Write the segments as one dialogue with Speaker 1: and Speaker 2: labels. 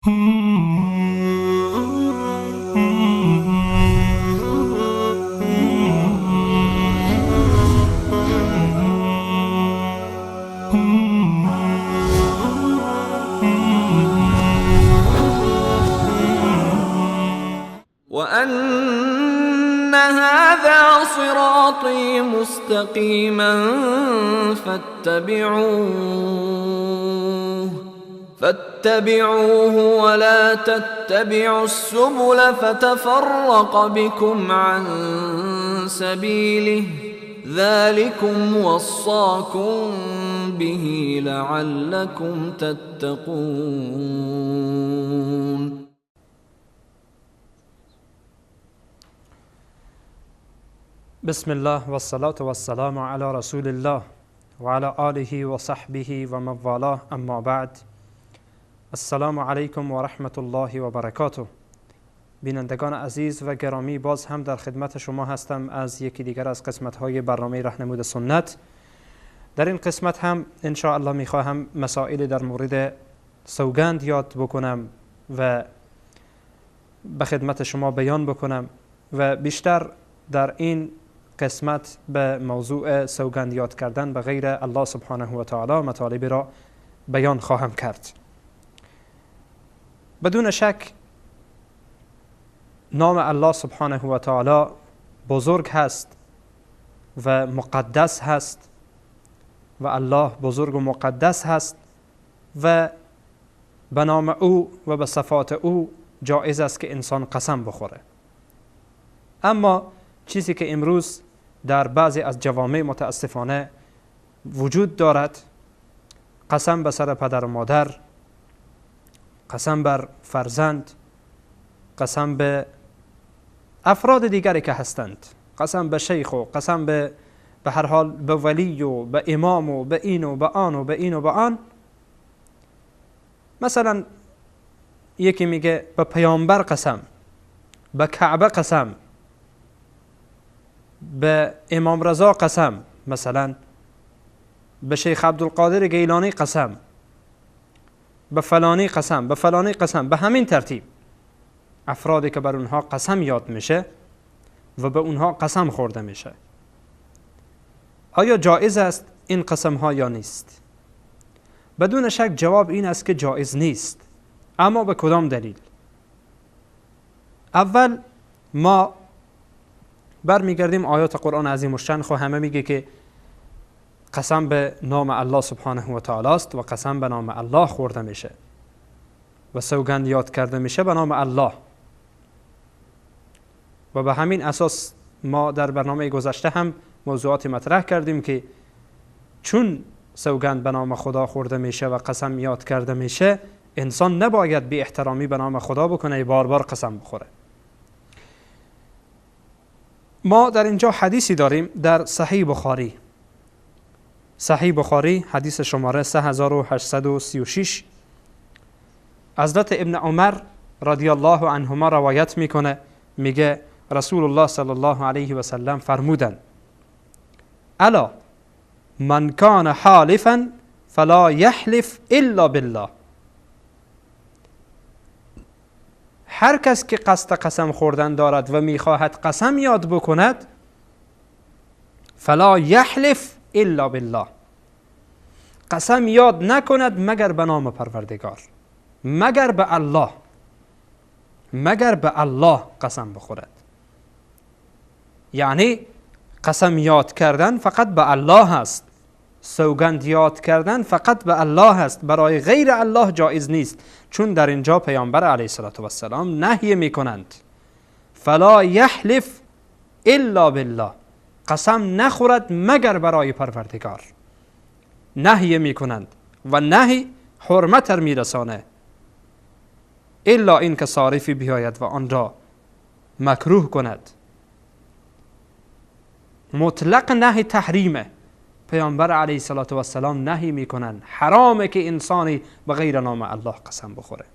Speaker 1: وأن هذا صراطي مستقيما فاتبعوه ولا تتبعوا السبل فتفرق بكم عن سبيله ذلكم وصاكم به لعلكم تتقون.
Speaker 2: بسم الله والصلاة والسلام على رسول الله وعلى آله وصحبه و من والاه، اما بعد. السلام علیکم و رحمت الله و برکاته. بینندگان عزیز و گرامی، باز هم در خدمت شما هستم از یکی دیگر از قسمت‌های برنامه راهنمود سنت. در این قسمت هم ان شاء الله می‌خواهم مسائل در مورد سوگند یاد بکنم و به خدمت شما بیان بکنم و بیشتر در این قسمت به موضوع سوگند یاد کردن به غیر الله سبحانه و تعالی مطالب را بیان خواهم کرد. بدون شک نام الله سبحانه و تعالی بزرگ هست و مقدس هست و الله بزرگ و مقدس هست و به نام او و به صفات او جایز است که انسان قسم بخوره. اما چیزی که امروز در بعضی از جوامع متاسفانه وجود دارد، قسم به سر پدر و مادر، قسم بر فرزند، قسم به افراد دیگری که هستند، قسم به شیخ و قسم به هر حال به ولی و به امام و به این و به آن و به این و به آن. مثلا یکی میگه به پیامبر قسم، به کعبه قسم، به امام رضا قسم، مثلا به شیخ عبدالقادر گیلانی قسم، به فلانی قسم، به فلانی قسم. به همین ترتیب افرادی که بر اونها قسم یاد میشه و به اونها قسم خورده میشه، آیا جایز است این قسم ها یا نیست؟ بدون شک جواب این است که جایز نیست. اما به کدام دلیل؟ اول ما برمیگردیم آیات قرآن عظیم الشأن. خب همه میگه که قسم به نام الله سبحانه و تعالی است و قسم به نام الله خورده میشه و سوگند یاد کرده میشه به نام الله. و به همین اساس ما در برنامه گذشته هم موضوعات مطرح کردیم که چون سوگند به نام خدا خورده میشه و قسم یاد کرده میشه، انسان نباید بی احترامی به نام خدا بکنه، بار بار قسم بخوره. ما در اینجا حدیثی داریم در صحیح بخاری حدیث شماره 3836 حضرت ابن عمر رضی الله عنهما روایت میکنه، میگه رسول الله صلی الله علیه و سلم فرمودند: الا من کان حالفا فلا یحلف الا بالله. هر کس که قصد قسم خوردن دارد و میخواهد قسم یاد بکند، فلا یحلف الا بالله، قسم یاد نکند مگر به نام پروردگار، مگر به الله قسم بخورد. یعنی قسم یاد کردن فقط به الله هست، سوگند یاد کردن فقط به الله هست، برای غیر الله جایز نیست. چون در اینجا پیامبر علیه السلام نهی میکنند فلا یحلف الا بالله، قسم نخورد مگر برای پروردگار، نهی میکنند و نهی حرمت میرسانه، الا این که صارفی بیاید و آن را مکروه کند. مطلق نهی تحریمه. پیامبر علیه السلام نهی میکنن حرامه که انسانی به غیر نام الله قسم بخوره.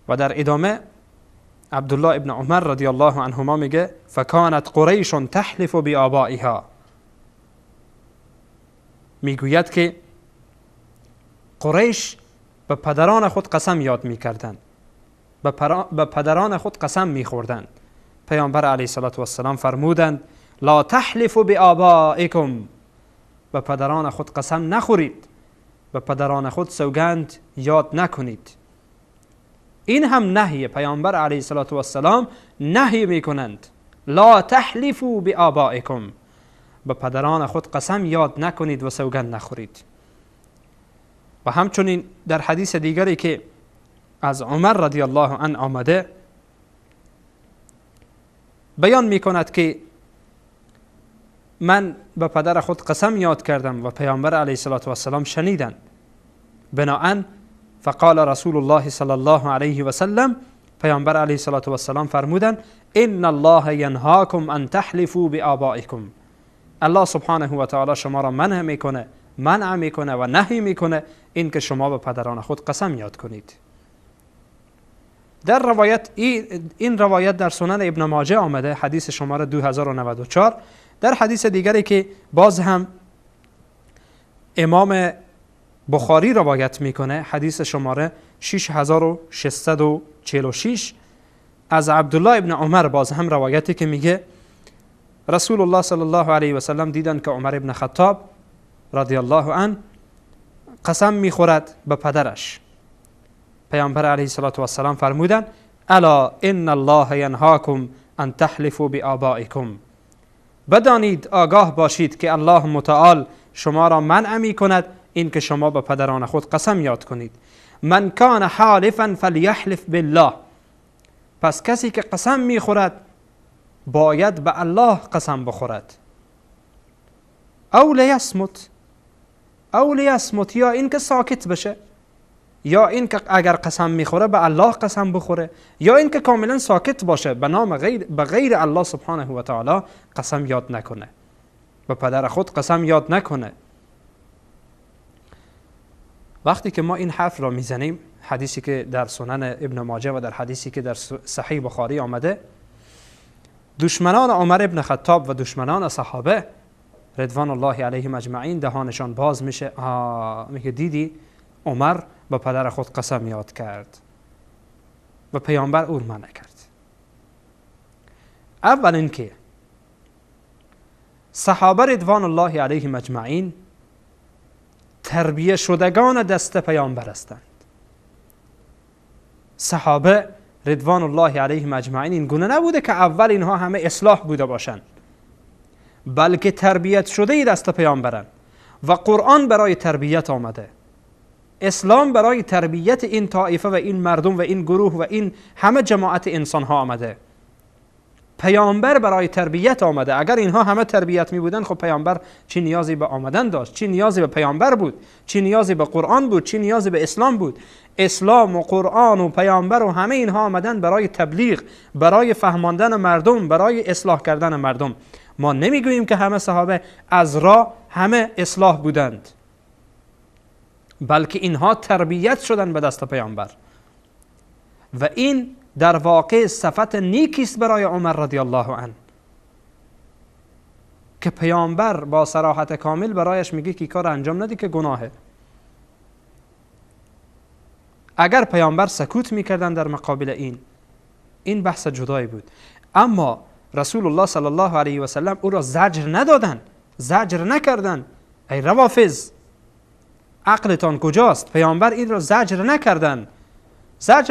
Speaker 2: و در ادامه عبدالله ابن عمر رضی الله عنهما میگه فکانت قریش تحلف بآبائها، میگوید که قریش به پدران خود قسم یاد میکردند، به پدران خود قسم میخوردند. پیامبر علیه السلام فرمودند لا تحلفوا بآبائکم، به پدران خود قسم نخورید، به پدران خود سوگند یاد نکنید. این هم نهی. پیامبر علیه السلام نهی میکنند لا تحلفوا بآبائکم، به پدران خود قسم یاد نکنید و سوگند نخورید. و همچنین در حدیث دیگری که از عمر رضی الله عنه آمده بیان میکند که من به پدر خود قسم یاد کردم و پیامبر علیه السلام شنیدند. بناهن فقال رسول الله صلی الله علیه و سلم، پیامبر علیه السلام فرمودند ان الله ینهاکم ان تحلفوا بآبائکم، الله سبحانه و تعالی شما را منع میکنه و نهی میکنه این که شما به پدران خود قسم یاد کنید. در روایت این روایت در سنن ابن ماجه آمده، حدیث شماره 2094. در حدیث دیگری که باز هم امام بخاری روایت میکنه، حدیث شماره 6646 از عبدالله ابن عمر، باز هم روایتی که میگه رسول الله صلی الله علیه و سلم دیدن که عمر ابن خطاب رضی الله عنه قسم میخورد به پدرش. پیامبر علیه السلام فرمودند الا ان الله ینهاکم ان تحلفوا بآبائکم، بدانید، آگاه باشید که الله متعال شما را منع میکند این که شما به پدران خود قسم یاد کنید. من کان حالفا فلیحلف بالله، پس کسی که قسم میخورد باید به الله قسم بخورد. او لیصمت، یا این که ساکت بشه، یا این که اگر قسم میخوره به الله قسم بخوره، یا این که کاملا ساکت باشه، به نام به غیر الله سبحانه و تعالی قسم یاد نکنه، به پدر خود قسم یاد نکنه. وقتی که ما این حرف را میزنیم، حدیثی که در سنن ابن ماجه و در حدیثی که در صحیح بخاری آمده، دشمنان عمر ابن خطاب و دشمنان صحابه رضوان الله علیهم اجمعین دهانشان باز میشه، میگه دیدی عمر به پدر خود قسم یاد کرد و پیامبر او منع کرد. اول اینکه صحابه رضوان الله علیهم اجمعین تربیه شدگان دست پیامبر هستند. صحابه رضوان الله علیهم اجمعین این گونه نبوده که اول اینها همه اصلاح بوده باشند، بلکه تربیت شده دست پیامبرند و قرآن برای تربیت آمده، اسلام برای تربیت این طایفه و این مردم و این گروه و این همه جماعت انسان ها آمده. پیامبر برای تربیت آمده. اگر اینها همه تربیت می بودن، خب پیامبر چی نیازی به آمدن داشت؟ چی نیازی به پیامبر بود؟ چی نیازی به قرآن بود؟ چی نیازی به اسلام بود؟ اسلام و قرآن و پیامبر و همه اینها آمدن برای تبلیغ، برای فهماندن مردم، برای اصلاح کردن مردم. ما نمیگوییم که همه صحابه از راه همه اصلاح بودند، بلکه اینها تربیت شدن به دست پیامبر و این در واقع صفت نیکی است برای عمر رضی الله عنه که پیامبر با صراحت کامل برایش میگه که کار انجام ندی که گناهه. اگر پیامبر سکوت میکردن در مقابل این بحث جدایی بود، اما رسول الله صلی الله علیه و سلم او را زجر ندادن، زجر نکردن. ای روافض، عقلتان کجاست؟ پیامبر این را زجر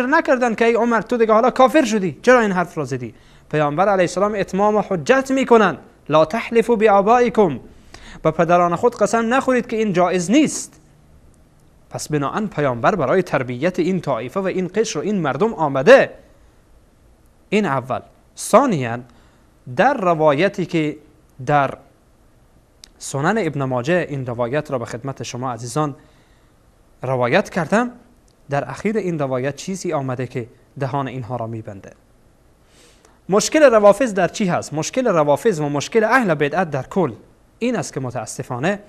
Speaker 2: نکردن که ای عمر تو دیگه حالا کافر شدی، چرا این حرف را زدی؟ پیامبر علیه السلام اتمام حجت میکنن لا تحلفوا بآبائکم، با پدران خود قسم نخورید که این جایز نیست. پس بناهن پیامبر برای تربیت این طایفه و این قشر و این مردم آمده. این اول. ثانیاً در روایتی که در سنن ابن ماجه این روایت را به خدمت شما عزیزان روایت کردم، در اخیر این روایت چیزی آمده که دهان اینها را میبنده. مشکل روافض در چی هست؟ مشکل روافض و مشکل اهل بدعت در کل این است که متاسفانه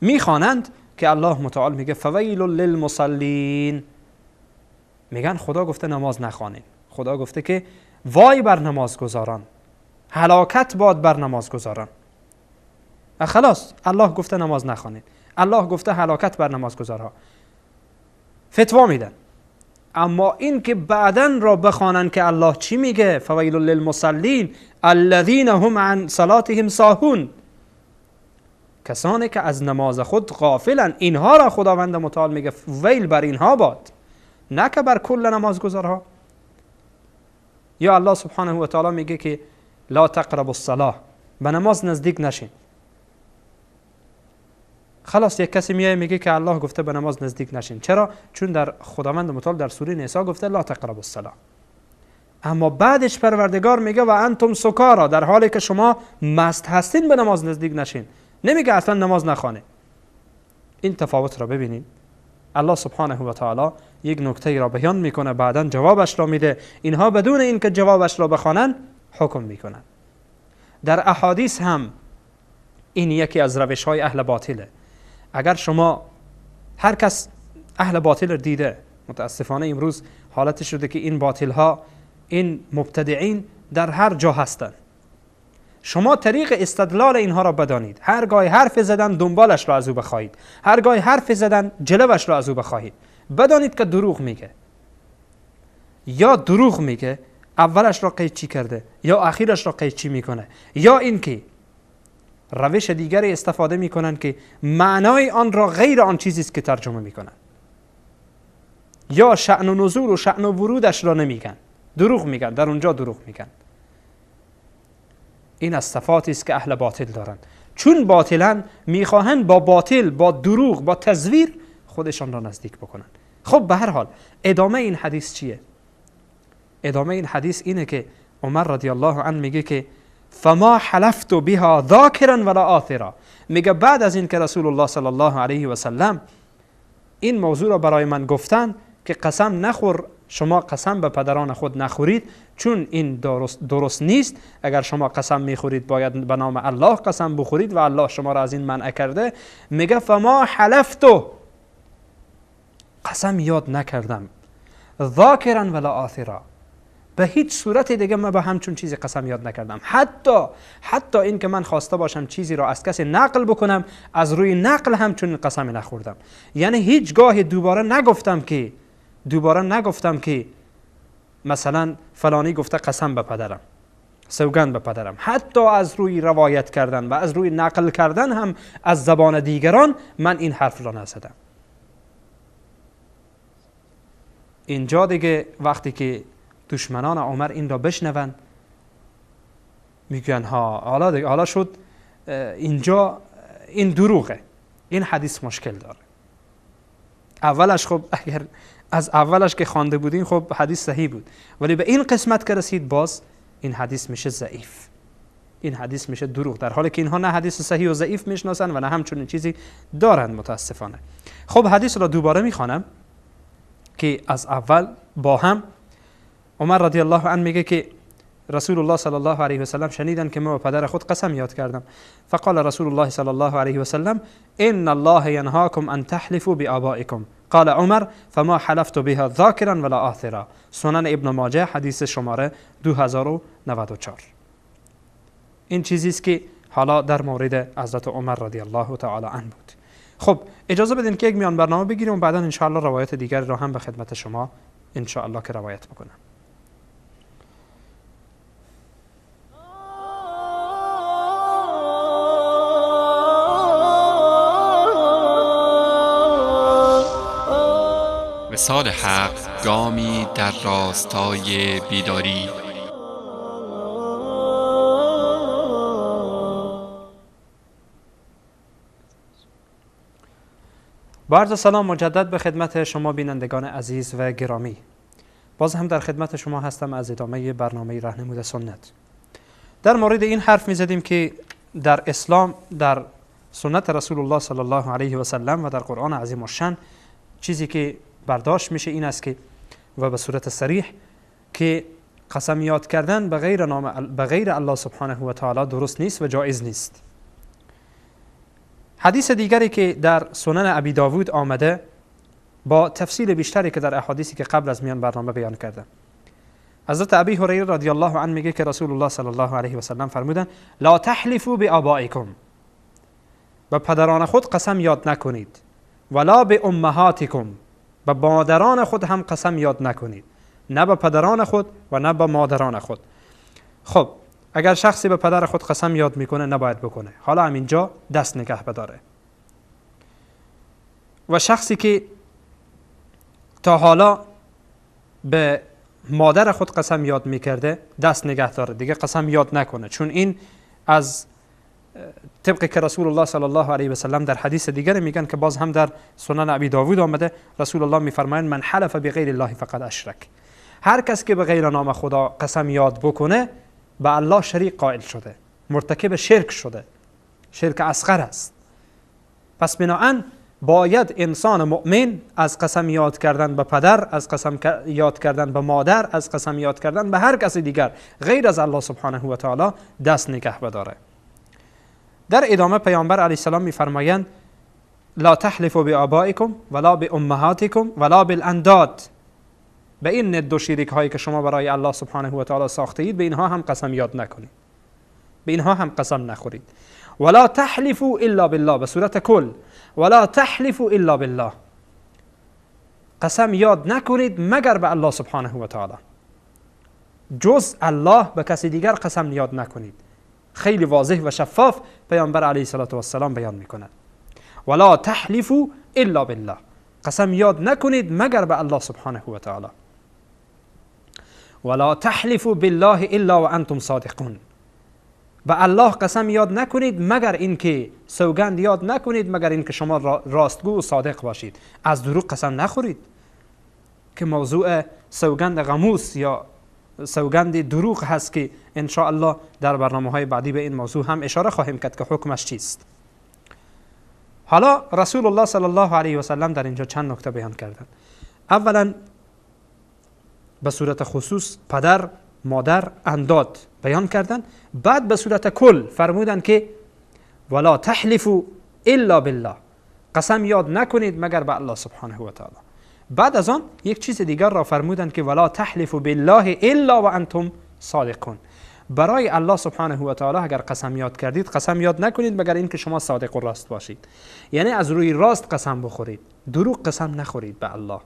Speaker 2: میخوانند که الله متعال میگه فویل للمصلین، میگن خدا گفته نماز نخوانین، خدا گفته که وای بر نمازگزاران، هلاکت باد بر نمازگزاران. خلاص الله گفته نماز نخوانین، الله گفته هلاکت بر نمازگزارها. فتوا میدن. اما این که بعدن را بخوانن که الله چی میگه، فویل للمصلین الذین هم عن صلاتهم ساهون، کسانی که از نماز خود غافلن، اینها را خداوند متعال میگه ویل بر اینها باد، نه که بر کل نمازگزارها. یا الله سبحانه و تعالی میگه که لا تقربوا الصلاه، به نماز نزدیک نشین. خلاص یک کسی میگه که الله گفته به نماز نزدیک نشین. چرا؟ چون در خداوند متعال در سوره نساء گفته لا تقربوا الصلاه، اما بعدش پروردگار میگه و انتم سکارا، در حالی که شما مست هستین به نماز نزدیک نشین. نمیگه اصلا نماز نخوانه. این تفاوت را ببینید. الله سبحانه و تعالی یک نکته را بیان میکنه، بعدن جوابش را میده. اینها بدون اینکه جوابش را بخوانن حکم میکنن. در احادیث هم این یکی از روش های اهل باطله. اگر شما هر کس اهل باطل رو دیده، متاسفانه امروز حالت شده که این باطل ها، این مبتدعین در هر جا هستند. شما طریق استدلال اینها را بدانید. هرگاه حرف زدن دنبالش را از او بخواهید، هرگاه حرف زدن جلوش را از او بخواهید. بدانید که دروغ میگه، یا دروغ میگه اولش را قیچی کرده یا اخیرش را قیچی میکنه، یا اینکه روش دیگری استفاده میکنن که معنای آن را غیر آن چیزی است که ترجمه میکنن، یا شأن و نزول و شأن و ورودش را نمیگن، دروغ میگن، در اونجا دروغ میگن. این از صفاتی است که اهل باطل دارند. چون باطلن میخواهند با باطل، با دروغ، با تزویر خودشان را نزدیک بکنن. خب به هر حال ادامه این حدیث چیه؟ ادامه این حدیث اینه که عمر رضی الله عنه میگه که فما حلفت بها ذاکرا ولا آثرا، میگه بعد از این که رسول الله صلی الله علیه و سلم این موضوع را برای من گفتن که قسم نخور، شما قسم به پدران خود نخورید، چون این درست نیست. اگر شما قسم میخورید باید به نام الله قسم بخورید و الله شما را از این منع کرده. میگه فما حلفتو، قسم یاد نکردم، ذاکرا ولا آثرا، به هیچ صورت دیگه من به همچون چیزی قسم یاد نکردم. حتی این که من خواسته باشم چیزی را از کسی نقل بکنم، از روی نقل همچون قسم نخوردم. یعنی هیچگاه دوباره نگفتم که مثلا فلانی گفته قسم به پدرم، سوگند به پدرم. حتی از روی روایت کردن و از روی نقل کردن هم از زبان دیگران من این حرف را نزدم. اینجا دیگه وقتی که دشمنان عمر این را بشنون میگن ها حالا شد، اینجا این دروغه، این حدیث مشکل داره. اولش خب اگر از اولش که خوانده بودین خب حدیث صحیح بود، ولی به این قسمت که رسید باز این حدیث میشه ضعیف، این حدیث میشه دروغ، در حالی که اینها نه حدیث صحیح و ضعیف میشناسن و نه همچون چیزی دارند متاسفانه. خب حدیث را دوباره میخوانم که از اول با هم. عمر رضی الله عنه میگه که رسول الله صلی الله علیه و سلم شنیدن که من به پدر خود قسم یاد کردم. فقال رسول الله صلی الله علیه و سلم ان الله ینهاکم ان تحلفوا بآبائکم. قال عمر فما حلفت بها ذاکرا ولا آثرا. سنن ابن ماجه حدیث شماره 2094. این چیزی است که حالا در مورد حضرت عمر رضی الله تعالی عنه بود. خب اجازه بدین که یک میان برنامه بگیریم و بعدا ان شاء الله روایت دیگری را هم به خدمت شما ان شاء الله که روایت بکنم.
Speaker 3: وصال حق گامی در راستای بیداری.
Speaker 2: با عرض سلام مجدد به خدمت شما بینندگان عزیز و گرامی. باز هم در خدمت شما هستم از ادامه برنامه راهنمود سنت. در مورد این حرف می زدیم که در اسلام، در سنت رسول الله صلی الله علیه و سلم و در قرآن عظیم الشان چیزی که برداشت میشه این است که و به صورت صریح که قسم یاد کردن به غیر الله سبحانه و تعالی درست نیست و جایز نیست. حدیث دیگری که در سنن ابی داوود آمده با تفصیل بیشتری که در احادیثی که قبل از میان برنامه بیان کردم. حضرت ابی هریره رضی الله عنه میگه که رسول الله صلی الله علیه و سلم فرمودن لا تحلفوا بآبائکم، به پدران خود قسم یاد نکنید، ولا به امهاتکم، به مادران خود هم قسم یاد نکنید، نه به پدران خود و نه به مادران خود. خب اگر شخصی به پدر خود قسم یاد میکنه نباید بکنه، حالا همینجا دست نگه بداره. و شخصی که تا حالا به مادر خود قسم یاد میکرده دست نگه داره، دیگه قسم یاد نکنه، چون این از طبقی که رسول الله صلی الله علیه و سلم در حدیث دیگر میگن که باز هم در سنن ابی داوود آمده، رسول الله میفرمایند من حلف بغیر الله فقد اشرک. هر کس که به غیر نام خدا قسم یاد بکنه به الله شریک قائل شده، مرتکب شرک شده، شرک اصغر است. پس بناهن باید انسان مؤمن از قسم یاد کردن به پدر، از قسم یاد کردن به مادر، از قسم یاد کردن به هر کسی دیگر غیر از الله سبحانه و تعالی دست نگه بداره. در ادامه پیامبر علیه السلام میفرمایند لا تحلفوا بآبائکم ولا بامهاتکم ولا بالانداد. به این ند و شریک هایی که شما برای الله سبحانه و تعالی ساخته اید به اینها هم قسم یاد نکنید، به اینها هم قسم نخورید. ولا تحلفوا الا بالله، به صورت کل ولا تحلفوا الا بالله، قسم یاد نکنید مگر به الله سبحانه و تعالی، جز الله به کسی دیگر قسم یاد نکنید. خیلی واضح و شفاف پیامبر علیه السلام بیان میکند ولا تحلفوا الا بالله، قسم یاد نکنید مگر به الله سبحانه و تعالی. ولا تحلفوا بالله الا وانتم صادقون، به الله قسم یاد نکنید مگر اینکه سوگند یاد نکنید مگر اینکه شما راستگو و صادق باشید. از دروغ قسم نخورید که موضوع سوگند غموس یا سوگند دروغ هست که ان شاء الله در برنامه‌های بعدی به این موضوع هم اشاره خواهیم کرد که حکمش چیست. حالا رسول الله صلی الله علیه و سلم در اینجا چند نکته بیان کردند. اولا به صورت خصوص پدر، مادر، انداد بیان کردند. بعد به صورت کل فرمودند که ولا تحلفوا الا بالله، قسم یاد نکنید مگر به الله سبحانه و تعالی. بعد از آن یک چیز دیگر را فرمودند که ولا تحلفوا بالله الا وانتم صادقون، برای الله سبحانه و تعالی اگر قسم یاد کردید قسم یاد نکنید مگر اینکه شما صادق و راست باشید، یعنی از روی راست قسم بخورید، دروغ قسم نخورید به الله.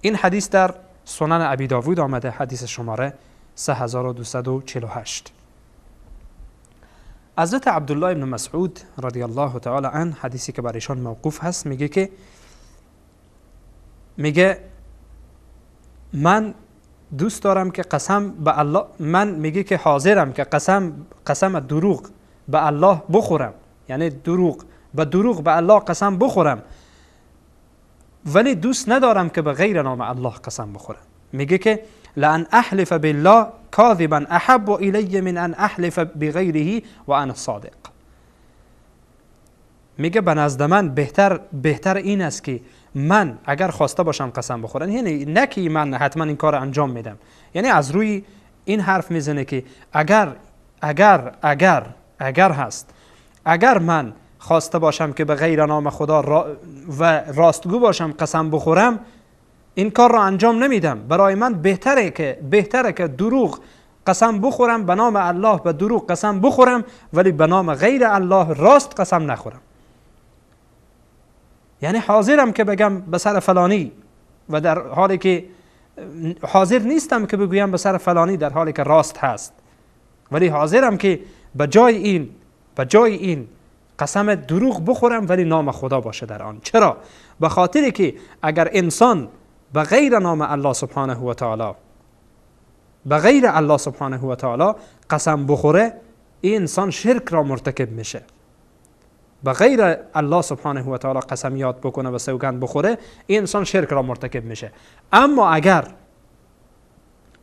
Speaker 2: این حدیث در سنن ابی داوود آمده، حدیث شماره 3248. حضرت عبدالله ابن مسعود رضی الله تعالی عنه، حدیثی که بر ایشان موقوف هست، میگه من دوست دارم که قسم به الله، من میگه که حاضرم که قسم دروغ به الله بخورم، یعنی دروغ به الله قسم بخورم، ولی دوست ندارم که به غیر نام الله قسم بخورم. میگه که لأن احلف بالله کاذبا احب الی من ان احلف بغیره و انا صادق. میگه به نزد من بهتر این است که من اگر خواسته باشم قسم بخورم، یعنی نه که من حتما این کار انجام میدم، یعنی از روی این حرف میزنه که اگر هست، اگر من خواسته باشم که به غیر نام خدا و راستگو باشم قسم بخورم، این کار را انجام نمیدم. برای من بهتره که دروغ قسم بخورم، به نام الله به دروغ قسم بخورم ولی به نام غیر الله راست قسم نخورم. یعنی حاضرم که بگم به سر فلانی و در حالی که حاضر نیستم که بگویم به سر فلانی در حالی که راست هست، ولی حاضرم که به جای این قسم دروغ بخورم ولی نام خدا باشه در آن. چرا؟ به خاطر که اگر انسان به غیر نام الله سبحانه و تعالی قسم بخوره، این انسان شرک را مرتکب میشه. به غیر الله سبحانه و تعالی قسم یاد بکنه و سوگند بخوره، این انسان شرک را مرتکب میشه. اما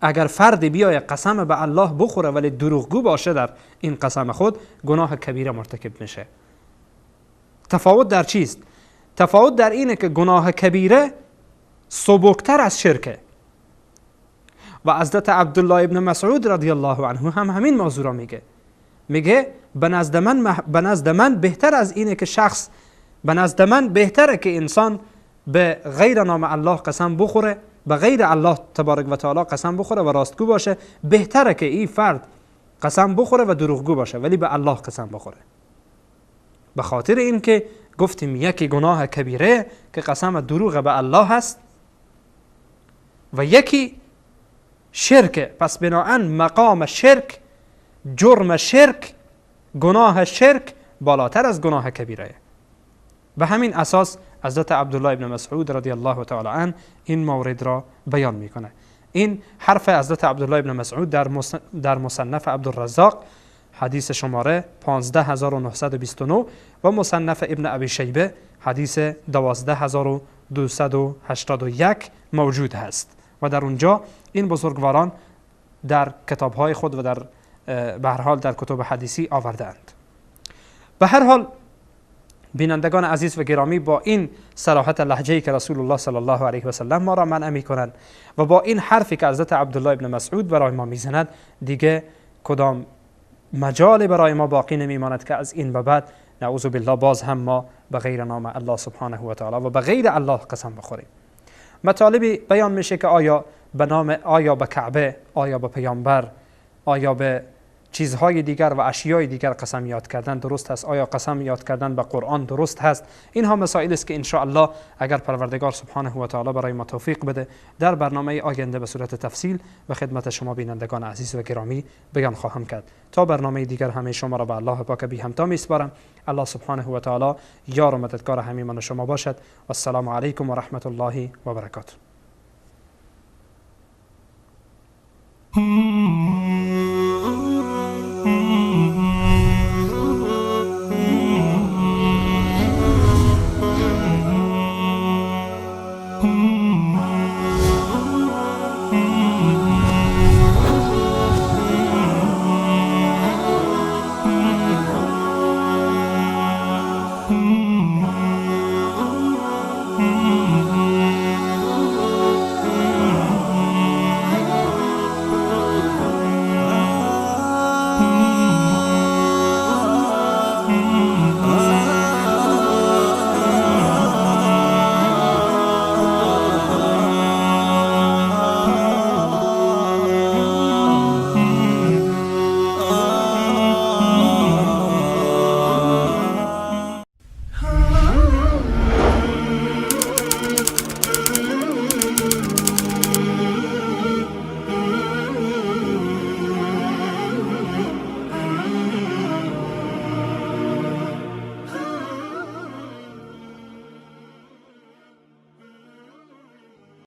Speaker 2: اگر فردی بیای قسم به الله بخوره ولی دروغگو باشه در این قسم خود، گناه کبیره مرتکب میشه. تفاوت در چیست؟ تفاوت در اینه که گناه کبیره سبکتر از شرکه. و حضرت عبدالله ابن مسعود رضی الله عنه هم همین موضوع را میگه به نزد من بهتر از اینه که شخص، به نزد من بهتره که انسان به غیر نام الله قسم بخوره، به غیر الله تبارک و تعالی قسم بخوره و راستگو باشه، بهتره که این فرد قسم بخوره و دروغگو باشه ولی به الله قسم بخوره. به خاطر اینکه گفتیم یکی گناه کبیره که قسم دروغ به الله هست و یکی شرک. پس بناهن مقام شرک، جرم شرک، گناه شرک بالاتر از گناه کبیره. به همین اساس حضرت عبدالله ابن مسعود رضی الله تعالی عنه این مورد را بیان میکنه. این حرف حضرت عبدالله ابن مسعود در مصنف عبدالرزاق حدیث شماره 15929 و مصنف ابن ابی شیبه حدیث 12281 موجود هست و در اونجا این بزرگواران در کتابهای خود و به هر حال در کتب حدیثی آورده‌اند. به هر حال بینندگان عزیز و گرامی، با این صراحت لهجه‌ای که رسول الله صلی الله علیه و سلم ما را منع می‌کنند و با این حرفی که حضرت عبدالله ابن مسعود برای ما میزند، دیگه کدام مجال برای ما باقی نمیماند که از این به بعد نعوذ بالله باز هم ما به غیر نام الله سبحانه و تعالی و به غیر الله قسم بخوریم. مطالبی بیان میشه که آیا به کعبه، آیا به پیامبر، آیا به چیزهای دیگر و اشیای دیگر قسم یاد کردن درست است؟ آیا قسم یاد کردن به قرآن درست هست؟ اینها مسائل است که ان شاء الله اگر پروردگار سبحانه و تعالی برای ما توفیق بده در برنامه آینده به صورت تفصیل و خدمت شما بینندگان عزیز و گرامی بیان خواهم کرد. تا برنامه دیگر همه شما را به الله پاک بی همتا میسپارم. الله سبحانه و تعالی یار و مددگار همه من و شما باشد. و السلام علیکم و رحمت الله و برکاته.